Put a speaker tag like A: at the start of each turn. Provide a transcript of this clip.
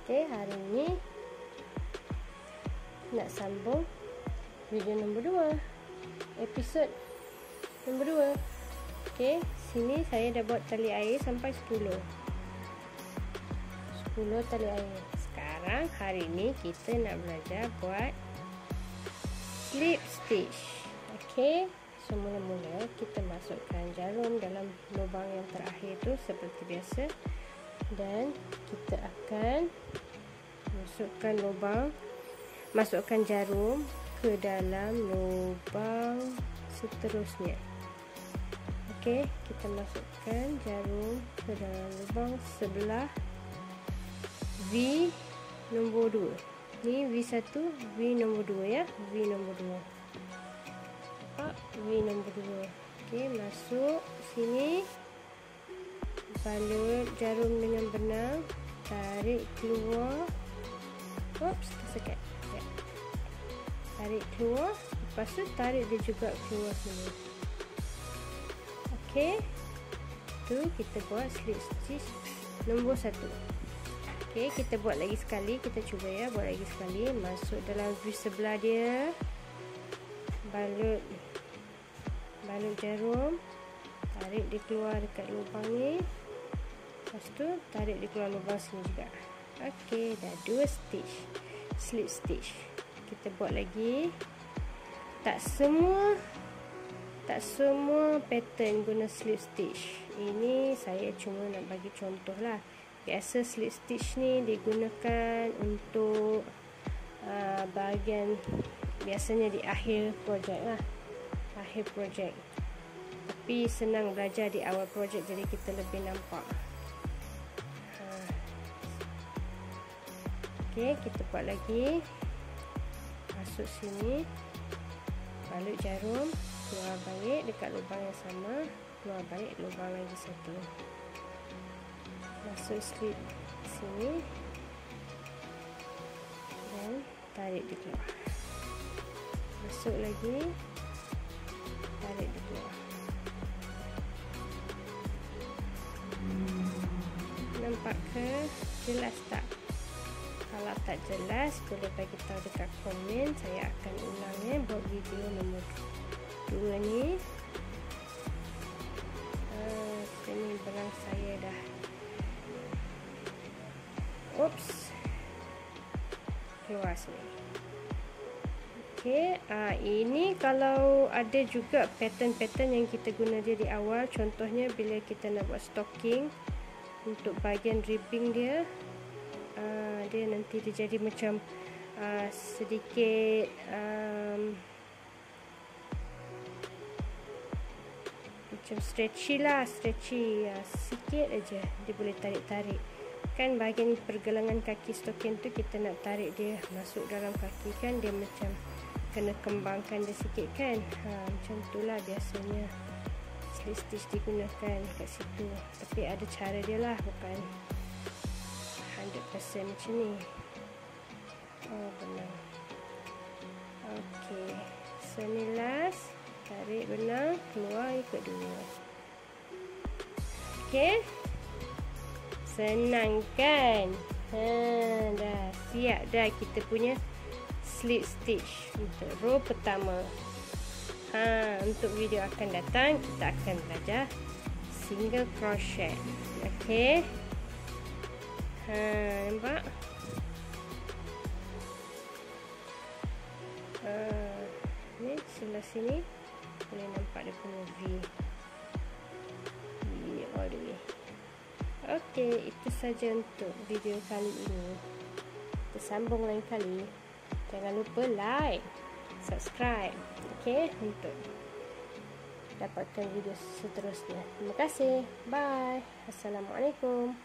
A: Okey, hari ini nak sambung video nombor 2, episod nombor 2. Okey, sini saya dah buat tali air sampai 10 tali air. Sekarang hari ini kita nak belajar buat slip stitch. Okey, semula-mula kita masukkan jarum dalam lubang yang terakhir tu seperti biasa, dan kita akan masukkan jarum ke dalam lubang seterusnya. Okey, kita masukkan jarum ke dalam lubang sebelah V nombor 2. Ni V1, V nombor 2 ya, V nombor 2. V nombor 2. Okey, masuk sini. Balut jarum dengan benang, tarik keluar. Oops, tersekat. Tarik keluar, lepas tu tarik dia juga keluar sini. Okey, tu kita buat slip stitch nombor 1. Okey, kita buat lagi sekali. Kita cuba ya, buat lagi sekali. Masuk dalam V sebelah dia, balut jarum, tarik dia keluar dekat lubang ni, lepas tu tarik dia keluar lubang sini juga. Okey, dah 2 stitch slip stitch. Kita buat lagi. Tak semua pattern guna slip stitch. Ini saya cuma nak bagi contoh lah. Biasa slip stitch ni digunakan untuk bahagian biasanya di akhir projek lah, akhir projek. Tapi senang belajar di awal projek, jadi kita lebih nampak. Okey, kita buat lagi. Masuk sini, balut jarum, keluar balik dekat lubang yang sama, keluar balik lubang lagi satu. Masuk slip sini dan tarik dia keluar. Masuk lagi, tarik dia keluar. Nampak ke? Jelas tak? Kalau tak jelas, boleh bagi tahu dekat komen. Saya akan ulangnya buat video nombor 2 ni. Sini benang saya dah. Oops, keluar sini. Okey, ini kalau ada juga pattern-pattern yang kita guna dia di awal. Contohnya bila kita nak buat stocking, untuk bahagian ribbing dia, dia nanti dia jadi macam sedikit macam stretchy lah, sikit aja dia boleh tarik-tarik. Kan bahagian pergelangan kaki stocking tu kita nak tarik dia masuk dalam kaki, kan dia macam kena kembangkan dia sikit kan. Macam tu lah biasanya slip stitch digunakan kat situ. Tapi ada cara dia lah, bukan 100% macam ni. Oh, benar. Okey, so ni last. Tarik benang, keluar ikut dua. Okey, senang kan? Dah siap dah kita punya slip stitch untuk row pertama. Untuk video akan datang kita akan belajar single crochet. Okey, nampak? Ni sebelah sini boleh nampak dia punya V all the way. Okey, itu saja untuk video kali ini. Kita sambung lain kali. Jangan lupa like, subscribe, okey, untuk dapatkan video seterusnya. Terima kasih. Bye. Assalamualaikum.